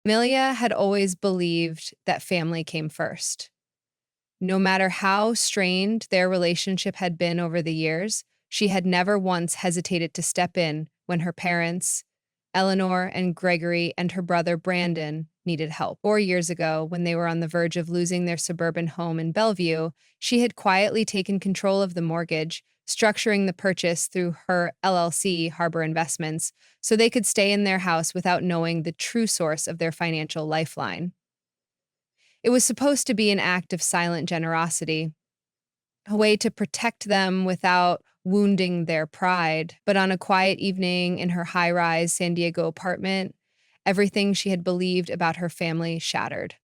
Amelia had always believed that family came first. No matter how strained their relationship had been over the years, she had never once hesitated to step in when her parents, Eleanor and Gregory, and her brother Brandon needed help. 4 years ago, when they were on the verge of losing their suburban home in Bellevue, she had quietly taken control of the mortgage, structuring the purchase through her LLC, Harbor Investments, so they could stay in their house without knowing the true source of their financial lifeline. It was supposed to be an act of silent generosity, a way to protect them without wounding their pride. But on a quiet evening in her high rise San Diego apartment, everything she had believed about her family shattered.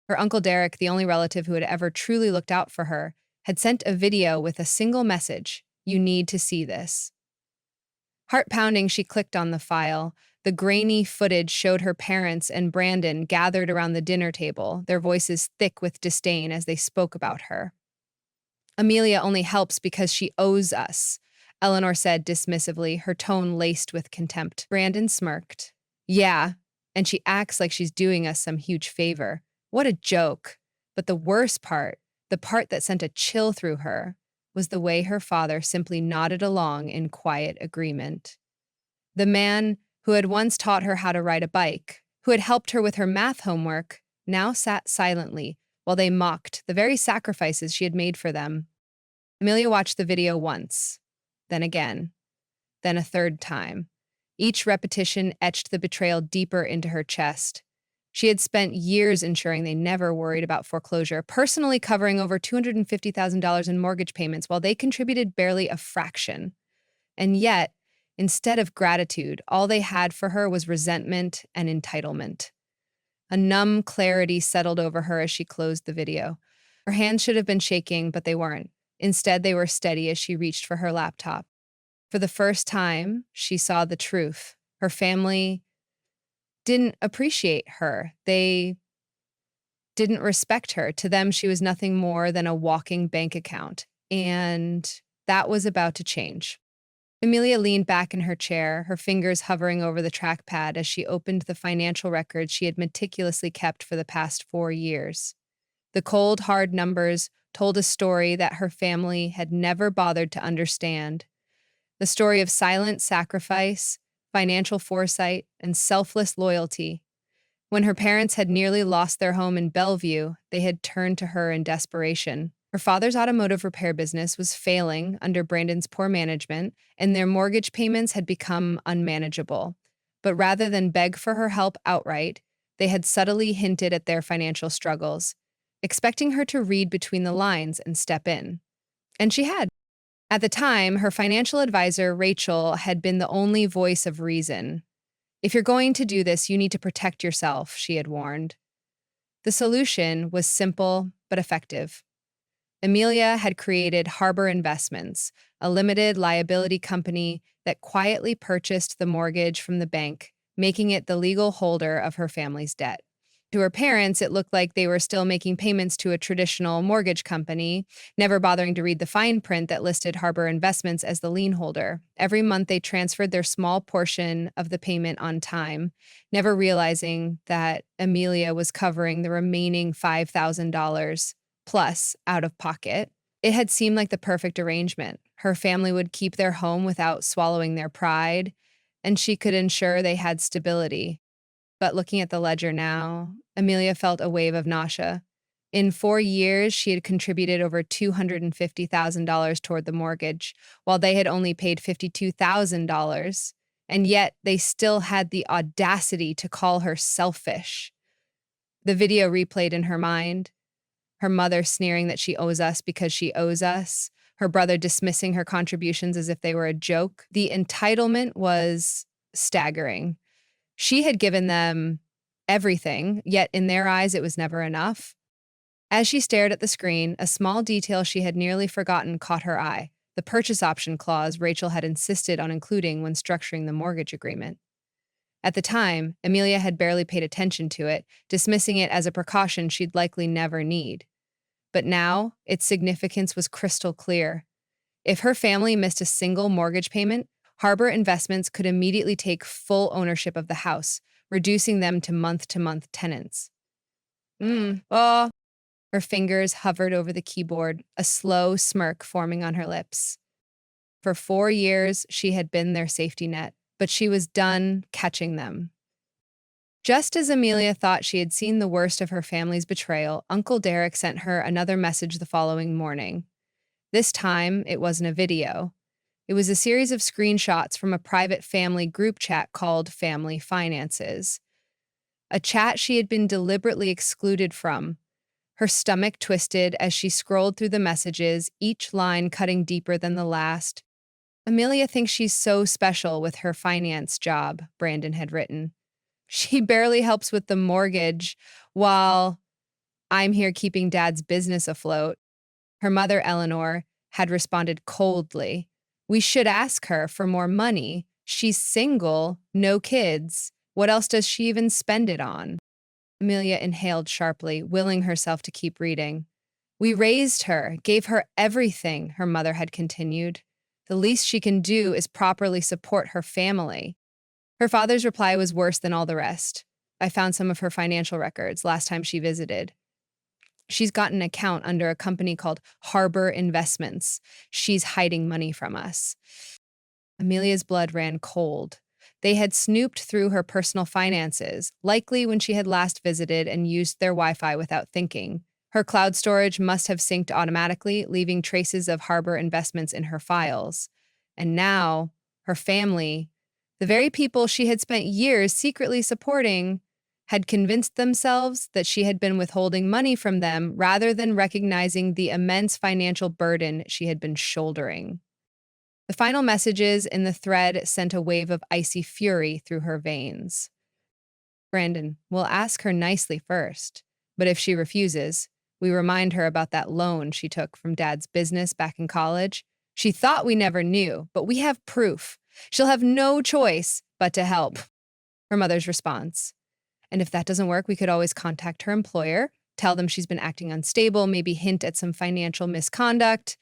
Her Uncle Derek, the only relative who had ever truly looked out for her, had sent a video with a single message: "You need to see this." Heart pounding, she clicked on the file. The grainy footage showed her parents and Brandon gathered around the dinner table, their voices thick with disdain as they spoke about her. "Amelia only helps because she owes us," Eleanor said dismissively, her tone laced with contempt. Brandon smirked. "Yeah, and she acts like she's doing us some huge favor. What a joke." But the worst part, the part that sent a chill through her, was the way her father simply nodded along in quiet agreement. The man who had once taught her how to ride a bike, who had helped her with her math homework, now sat silently while they mocked the very sacrifices she had made for them. Amelia watched the video once, then again, then a third time. Each repetition etched the betrayal deeper into her chest. She had spent years ensuring they never worried about foreclosure, personally covering over $250,000 in mortgage payments while they contributed barely a fraction. And yet, instead of gratitude, all they had for her was resentment and entitlement. A numb clarity settled over her as she closed the video. Her hands should have been shaking, but they weren't. Instead, they were steady as she reached for her laptop. For the first time, she saw the truth. Her family didn't appreciate her. They didn't respect her. To them, she was nothing more than a walking bank account. And that was about to change. Amelia leaned back in her chair, her fingers hovering over the trackpad as she opened the financial records she had meticulously kept for the past 4 years. The cold, hard numbers told a story that her family had never bothered to understand. The story of silent sacrifice, financial foresight, and selfless loyalty. When her parents had nearly lost their home in Bellevue, they had turned to her in desperation. Her father's automotive repair business was failing under Brandon's poor management, and their mortgage payments had become unmanageable. But rather than beg for her help outright, they had subtly hinted at their financial struggles, expecting her to read between the lines and step in. And she had. At the time, her financial advisor, Rachel, had been the only voice of reason. "If you're going to do this, you need to protect yourself," she had warned. The solution was simple but effective. Amelia had created Harbor Investments, a limited liability company that quietly purchased the mortgage from the bank, making it the legal holder of her family's debt. To her parents, it looked like they were still making payments to a traditional mortgage company, never bothering to read the fine print that listed Harbor Investments as the lien holder. Every month, they transferred their small portion of the payment on time, never realizing that Amelia was covering the remaining $5,000 plus out of pocket. It had seemed like the perfect arrangement. Her family would keep their home without swallowing their pride, and she could ensure they had stability. But looking at the ledger now, Amelia felt a wave of nausea. In 4 years, she had contributed over $250,000 toward the mortgage, while they had only paid $52,000. And yet, they still had the audacity to call her selfish. The video replayed in her mind, her mother sneering that she owes us because she owes us, her brother dismissing her contributions as if they were a joke. The entitlement was staggering. She had given them everything, yet in their eyes it was never enough. As she stared at the screen, a small detail she had nearly forgotten caught her eye: the purchase option clause Rachel had insisted on including when structuring the mortgage agreement. At the time, Amelia had barely paid attention to it, dismissing it as a precaution she'd likely never need. But now, its significance was crystal clear. If her family missed a single mortgage payment, Harbor Investments could immediately take full ownership of the house, reducing them to month tenants. Oh. Her fingers hovered over the keyboard, a slow smirk forming on her lips. For 4 years, she had been their safety net, but she was done catching them. Just as Amelia thought she had seen the worst of her family's betrayal, Uncle Derek sent her another message the following morning. This time, it wasn't a video. It was a series of screenshots from a private family group chat called Family Finances, a chat she had been deliberately excluded from. Her stomach twisted as she scrolled through the messages, each line cutting deeper than the last. Amelia thinks she's so special with her finance job, Brandon had written. She barely helps with the mortgage while I'm here keeping Dad's business afloat. Her mother, Eleanor, had responded coldly. We should ask her for more money. She's single, no kids. What else does she even spend it on? Amelia inhaled sharply, willing herself to keep reading. We raised her, gave her everything, her mother had continued. The least she can do is properly support her family. Her father's reply was worse than all the rest. I found some of her financial records last time she visited. She's got an account under a company called Harbor Investments. She's hiding money from us. Amelia's blood ran cold. They had snooped through her personal finances, likely when she had last visited and used their Wi-Fi without thinking. Her cloud storage must have synced automatically, leaving traces of Harbor Investments in her files. And now, her family, the very people she had spent years secretly supporting, had convinced themselves that she had been withholding money from them rather than recognizing the immense financial burden she had been shouldering. The final messages in the thread sent a wave of icy fury through her veins. Brandon, we'll ask her nicely first, but if she refuses, we remind her about that loan she took from Dad's business back in college. She thought we never knew, but we have proof. She'll have no choice but to help. Her mother's response. And if that doesn't work, we could always contact her employer, tell them she's been acting unstable, maybe hint at some financial misconduct.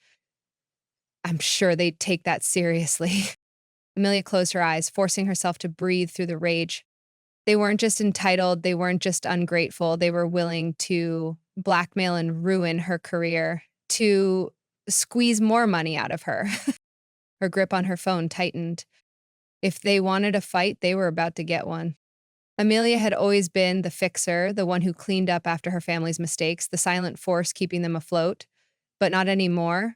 I'm sure they'd take that seriously. Amelia closed her eyes, forcing herself to breathe through the rage. They weren't just entitled, they weren't just ungrateful, they were willing to blackmail and ruin her career, to squeeze more money out of her. Her grip on her phone tightened. If they wanted a fight, they were about to get one. Amelia had always been the fixer, the one who cleaned up after her family's mistakes, the silent force keeping them afloat. But not anymore.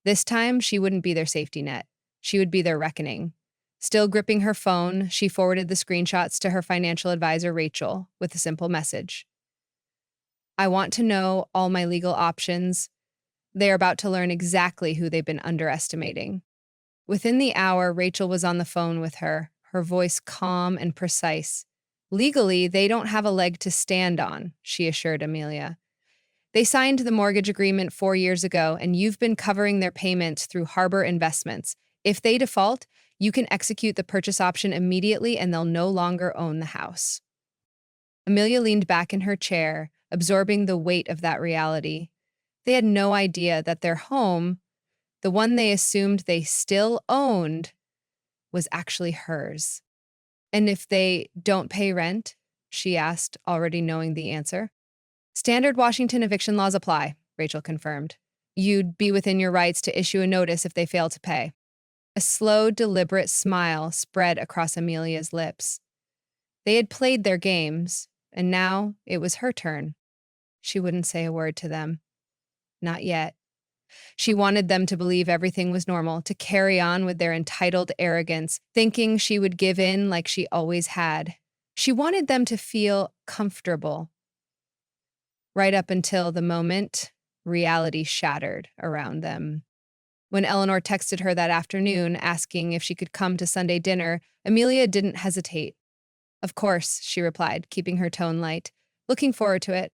This time, she wouldn't be their safety net. She would be their reckoning. Still gripping her phone, she forwarded the screenshots to her financial advisor, Rachel, with a simple message. I want to know all my legal options. They are about to learn exactly who they've been underestimating. Within the hour, Rachel was on the phone with her, her voice calm and precise. Legally, they don't have a leg to stand on, she assured Amelia. They signed the mortgage agreement 4 years ago, and you've been covering their payments through Harbor Investments. If they default, you can execute the purchase option immediately and they'll no longer own the house. Amelia leaned back in her chair, absorbing the weight of that reality. They had no idea that their home, the one they assumed they still owned, was actually hers. And if they don't pay rent, she asked, already knowing the answer. Standard Washington eviction laws apply, Rachel confirmed. You'd be within your rights to issue a notice if they fail to pay. A slow, deliberate smile spread across Amelia's lips. They had played their games, and now it was her turn. She wouldn't say a word to them. Not yet. She wanted them to believe everything was normal, to carry on with their entitled arrogance, thinking she would give in like she always had. She wanted them to feel comfortable. Right up until the moment reality shattered around them. When Eleanor texted her that afternoon asking if she could come to Sunday dinner, Amelia didn't hesitate. Of course, she replied, keeping her tone light. Looking forward to it.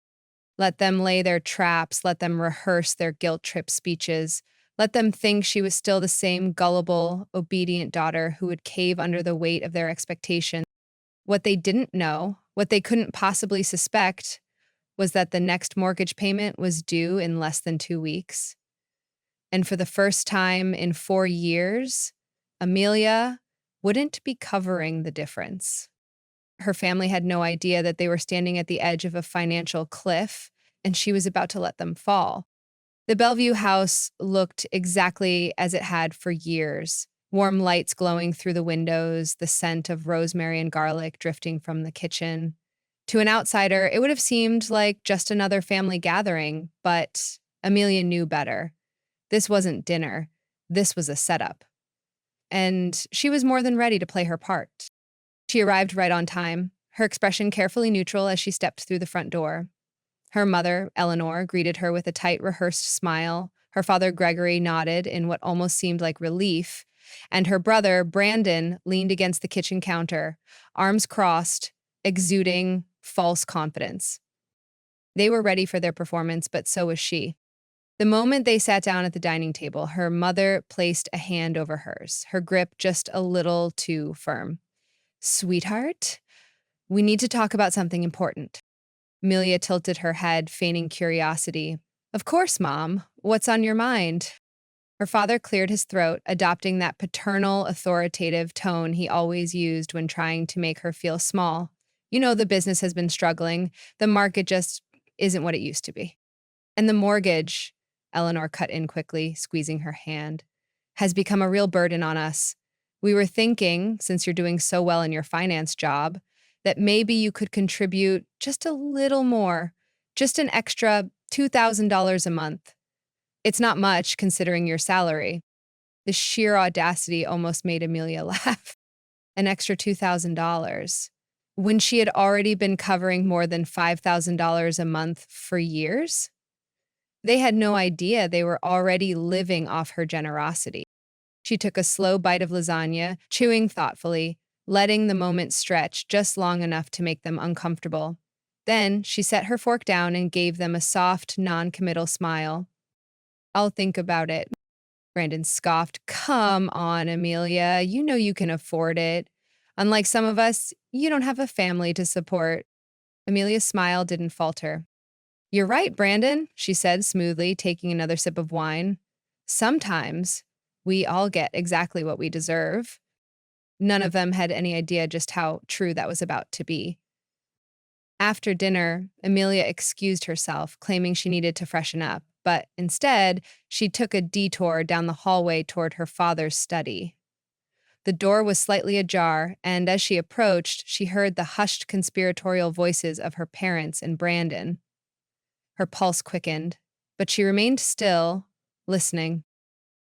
Let them lay their traps, let them rehearse their guilt trip speeches. Let them think she was still the same gullible, obedient daughter who would cave under the weight of their expectations. What they didn't know, what they couldn't possibly suspect, was that the next mortgage payment was due in less than 2 weeks. And for the first time in 4 years, Amelia wouldn't be covering the difference. Her family had no idea that they were standing at the edge of a financial cliff, and she was about to let them fall. The Bellevue house looked exactly as it had for years. Warm lights glowing through the windows, the scent of rosemary and garlic drifting from the kitchen. To an outsider, it would have seemed like just another family gathering, but Amelia knew better. This wasn't dinner. This was a setup. And she was more than ready to play her part. She arrived right on time, her expression carefully neutral as she stepped through the front door. Her mother, Eleanor, greeted her with a tight, rehearsed smile. Her father, Gregory, nodded in what almost seemed like relief. And her brother, Brandon, leaned against the kitchen counter, arms crossed, exuding false confidence. They were ready for their performance, but so was she. The moment they sat down at the dining table, her mother placed a hand over hers, her grip just a little too firm. "Sweetheart, we need to talk about something important." Amelia tilted her head, feigning curiosity. "Of course, Mom. What's on your mind?" Her father cleared his throat, adopting that paternal, authoritative tone he always used when trying to make her feel small. "You know, the business has been struggling. The market just isn't what it used to be. And the mortgage," Eleanor cut in quickly, squeezing her hand, "has become a real burden on us. We were thinking, since you're doing so well in your finance job, that maybe you could contribute just a little more, just an extra $2,000 a month. It's not much considering your salary." The sheer audacity almost made Amelia laugh. An extra $2,000. When she had already been covering more than $5,000 a month for years? They had no idea they were already living off her generosity. She took a slow bite of lasagna, chewing thoughtfully, letting the moment stretch just long enough to make them uncomfortable. Then she set her fork down and gave them a soft, non-committal smile. "I'll think about it." Brandon scoffed. "Come on, Amelia. You know you can afford it. Unlike some of us, you don't have a family to support." Amelia's smile didn't falter. "You're right, Brandon," she said smoothly, taking another sip of wine. "Sometimes we all get exactly what we deserve." None of them had any idea just how true that was about to be. After dinner, Amelia excused herself, claiming she needed to freshen up, but instead, she took a detour down the hallway toward her father's study. The door was slightly ajar, and as she approached, she heard the hushed conspiratorial voices of her parents and Brandon. Her pulse quickened, but she remained still, listening.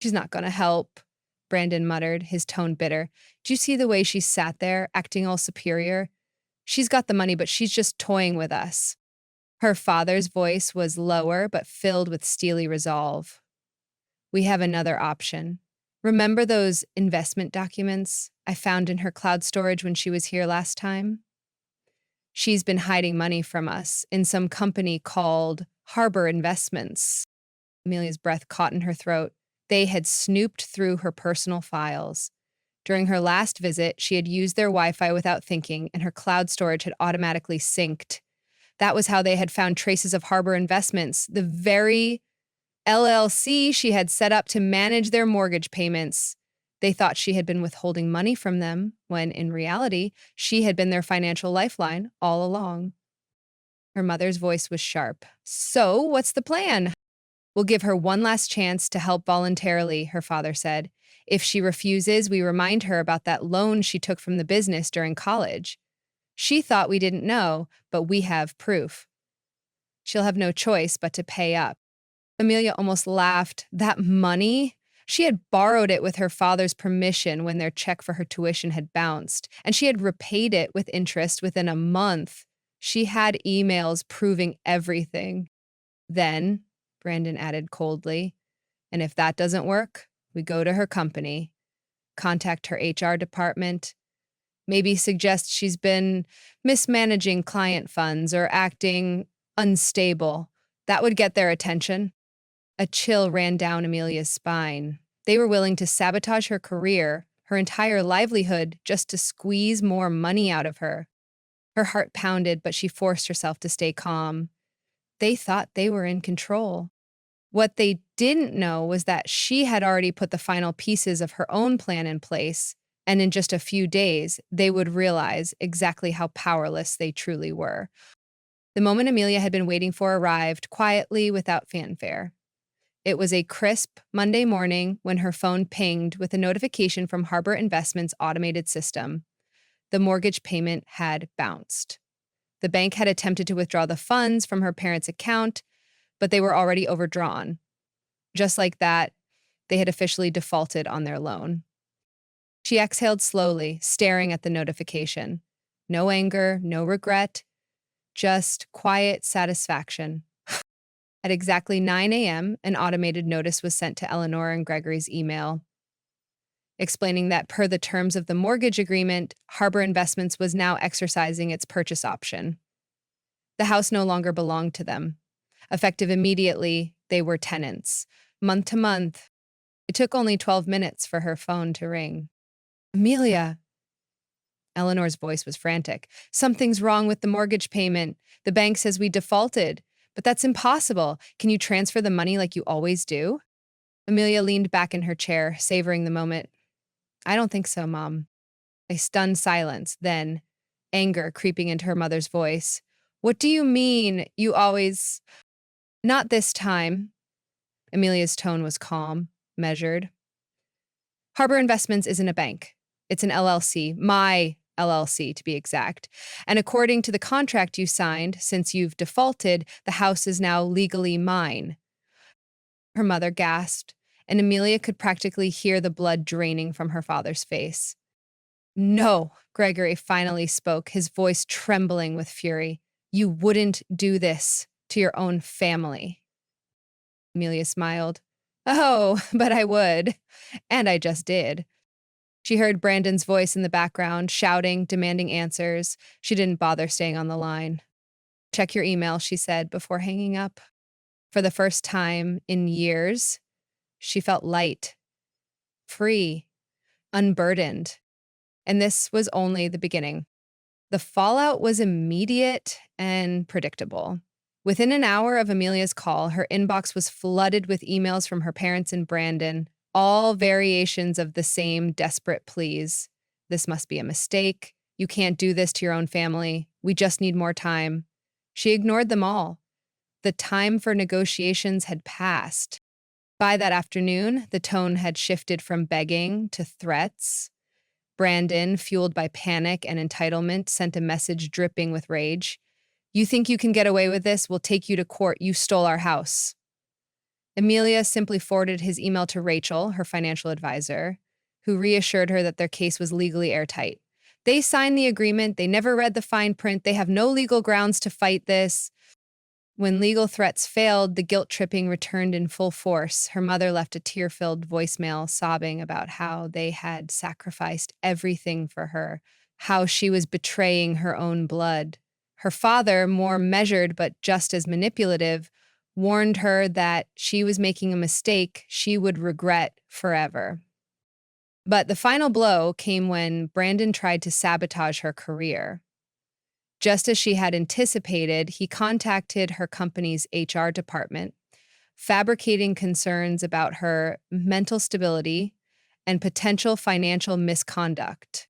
"She's not going to help," Brandon muttered, his tone bitter. "Do you see the way she sat there, acting all superior? She's got the money, but she's just toying with us." Her father's voice was lower, but filled with steely resolve. "We have another option. Remember those investment documents I found in her cloud storage when she was here last time? She's been hiding money from us in some company called Harbor Investments." Amelia's breath caught in her throat. They had snooped through her personal files. During her last visit, she had used their Wi-Fi without thinking, and her cloud storage had automatically synced. That was how they had found traces of Harbor Investments, the very LLC she had set up to manage their mortgage payments. They thought she had been withholding money from them, when in reality, she had been their financial lifeline all along. Her mother's voice was sharp. "So, what's the plan?" "We'll give her one last chance to help voluntarily," her father said. "If she refuses, we remind her about that loan she took from the business during college. She thought we didn't know, but we have proof. She'll have no choice but to pay up." Amelia almost laughed. That money? She had borrowed it with her father's permission when their check for her tuition had bounced, and she had repaid it with interest within a month. She had emails proving everything. "Then," Brandon added coldly, "and if that doesn't work, we go to her company, contact her HR department, maybe suggest she's been mismanaging client funds or acting unstable. That would get their attention." A chill ran down Amelia's spine. They were willing to sabotage her career, her entire livelihood, just to squeeze more money out of her. Her heart pounded, but she forced herself to stay calm. They thought they were in control. What they didn't know was that she had already put the final pieces of her own plan in place, And in just a few days, they would realize exactly how powerless they truly were. The moment Amelia had been waiting for arrived quietly without fanfare. It was a crisp Monday morning when her phone pinged with a notification from Harbor Investments' automated system. The mortgage payment had bounced. The bank had attempted to withdraw the funds from her parents' account, but they were already overdrawn. Just like that, they had officially defaulted on their loan. She exhaled slowly, staring at the notification. No anger, no regret, just quiet satisfaction. At exactly 9 a.m., an automated notice was sent to Eleanor and Gregory's email, explaining that per the terms of the mortgage agreement, Harbor Investments was now exercising its purchase option. The house no longer belonged to them. Effective immediately, they were tenants. Month to month, it took only 12 minutes for her phone to ring. Amelia. Eleanor's voice was frantic. Something's wrong with the mortgage payment. The bank says we defaulted, but that's impossible. Can you transfer the money like you always do? Amelia leaned back in her chair, savoring the moment. I don't think so, Mom. A stunned silence, then anger creeping into her mother's voice. What do you mean? You always... Not this time. Amelia's tone was calm, measured. Harbor Investments isn't a bank. It's an LLC, my LLC to be exact. And according to the contract you signed, since you've defaulted, the house is now legally mine. Her mother gasped, and Amelia could practically hear the blood draining from her father's face. No, Gregory finally spoke, his voice trembling with fury. You wouldn't do this to your own family. Amelia smiled. Oh, but I would. And I just did. She heard Brandon's voice in the background, shouting, demanding answers. She didn't bother staying on the line. Check your email, she said before hanging up. For the first time in years, she felt light, free, unburdened. And this was only the beginning. The fallout was immediate and predictable. Within an hour of Amelia's call, her inbox was flooded with emails from her parents and Brandon, all variations of the same desperate pleas. This must be a mistake. You can't do this to your own family. We just need more time. She ignored them all. The time for negotiations had passed. By that afternoon, the tone had shifted from begging to threats. Brandon, fueled by panic and entitlement, sent a message dripping with rage. You think you can get away with this? We'll take you to court. You stole our house. Amelia simply forwarded his email to Rachel, her financial advisor, who reassured her that their case was legally airtight. They signed the agreement. They never read the fine print. They have no legal grounds to fight this. When legal threats failed, the guilt-tripping returned in full force. Her mother left a tear-filled voicemail sobbing about how they had sacrificed everything for her, how she was betraying her own blood. Her father, more measured but just as manipulative, warned her that she was making a mistake she would regret forever. But the final blow came when Brandon tried to sabotage her career. Just as she had anticipated, he contacted her company's HR department, fabricating concerns about her mental stability and potential financial misconduct.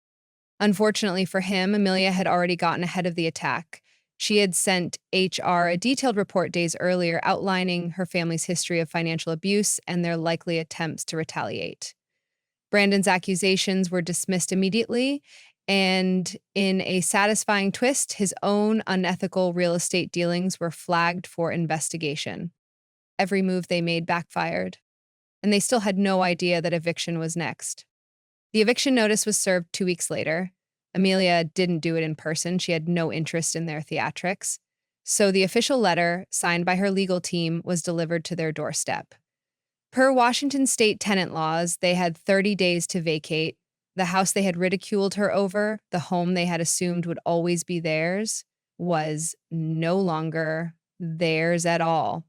Unfortunately for him, Amelia had already gotten ahead of the attack. She had sent HR a detailed report days earlier outlining her family's history of financial abuse and their likely attempts to retaliate. Brandon's accusations were dismissed immediately, and in a satisfying twist, his own unethical real estate dealings were flagged for investigation. Every move they made backfired, and they still had no idea that eviction was next. The eviction notice was served 2 weeks later. Amelia didn't do it in person. She had no interest in their theatrics. So the official letter, signed by her legal team, was delivered to their doorstep. Per Washington state tenant laws, they had 30 days to vacate. The house they had ridiculed her over, the home they had assumed would always be theirs, was no longer theirs at all.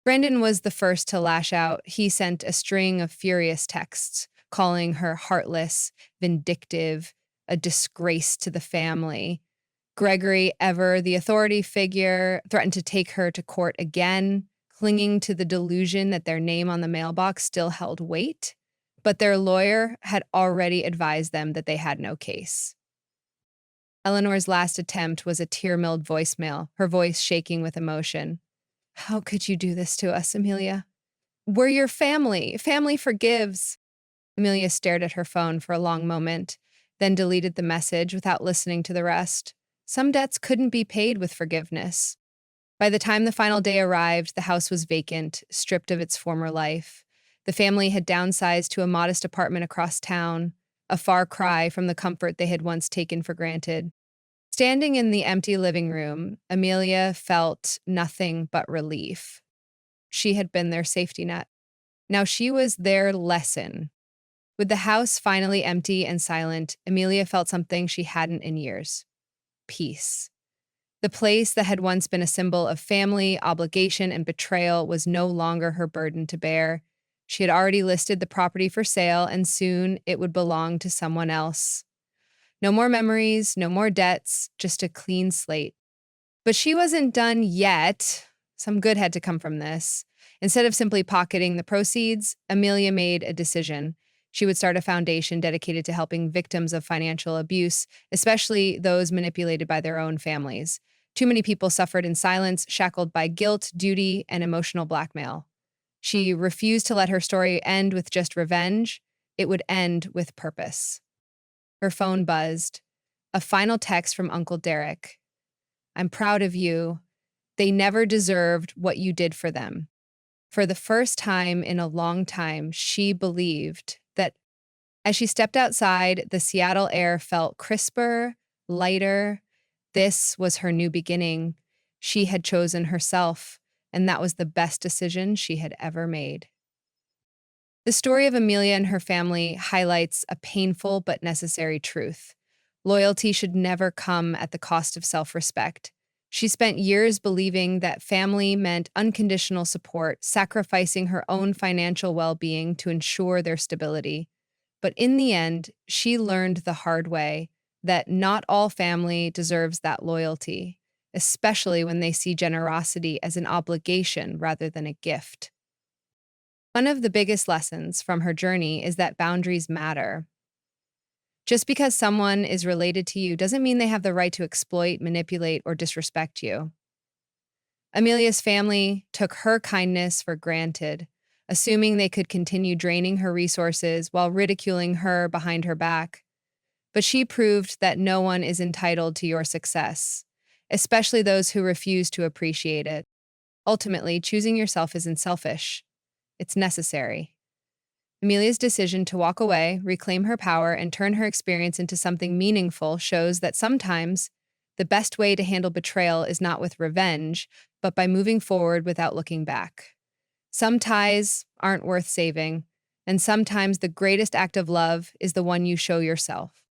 Brandon was the first to lash out. He sent a string of furious texts, calling her heartless, vindictive, a disgrace to the family. Gregory, ever the authority figure, threatened to take her to court again, clinging to the delusion that their name on the mailbox still held weight. but their lawyer had already advised them that they had no case. Eleanor's last attempt was a tear-milled voicemail, her voice shaking with emotion. How could you do this to us, Amelia? We're your family. Family forgives. Amelia stared at her phone for a long moment, then deleted the message without listening to the rest. Some debts couldn't be paid with forgiveness. By the time the final day arrived, the house was vacant, stripped of its former life. The family had downsized to a modest apartment across town, a far cry from the comfort they had once taken for granted. Standing in the empty living room, Amelia felt nothing but relief. She had been their safety net. Now she was their lesson. With the house finally empty and silent, Amelia felt something she hadn't in years. Peace. The place that had once been a symbol of family, obligation, and betrayal was no longer her burden to bear. She had already listed the property for sale, and soon it would belong to someone else. No more memories, no more debts, just a clean slate. But she wasn't done yet. Some good had to come from this. Instead of simply pocketing the proceeds, Amelia made a decision. She would start a foundation dedicated to helping victims of financial abuse, especially those manipulated by their own families. Too many people suffered in silence, shackled by guilt, duty, and emotional blackmail. She refused to let her story end with just revenge. It would end with purpose. Her phone buzzed. A final text from Uncle Derek. I'm proud of you. They never deserved what you did for them. For the first time in a long time, she believed that as she stepped outside, the Seattle air felt crisper, lighter. This was her new beginning. She had chosen herself, and that was the best decision she had ever made. The story of Amelia and her family highlights a painful but necessary truth. Loyalty should never come at the cost of self-respect. She spent years believing that family meant unconditional support, sacrificing her own financial well-being to ensure their stability. But in the end, she learned the hard way that not all family deserves that loyalty, especially when they see generosity as an obligation rather than a gift. One of the biggest lessons from her journey is that boundaries matter. Just because someone is related to you doesn't mean they have the right to exploit, manipulate, or disrespect you. Amelia's family took her kindness for granted, assuming they could continue draining her resources while ridiculing her behind her back. But she proved that no one is entitled to your success, especially those who refuse to appreciate it. Ultimately, choosing yourself isn't selfish. It's necessary. Amelia's decision to walk away, reclaim her power, and turn her experience into something meaningful shows that sometimes the best way to handle betrayal is not with revenge, but by moving forward without looking back. Some ties aren't worth saving, and sometimes the greatest act of love is the one you show yourself.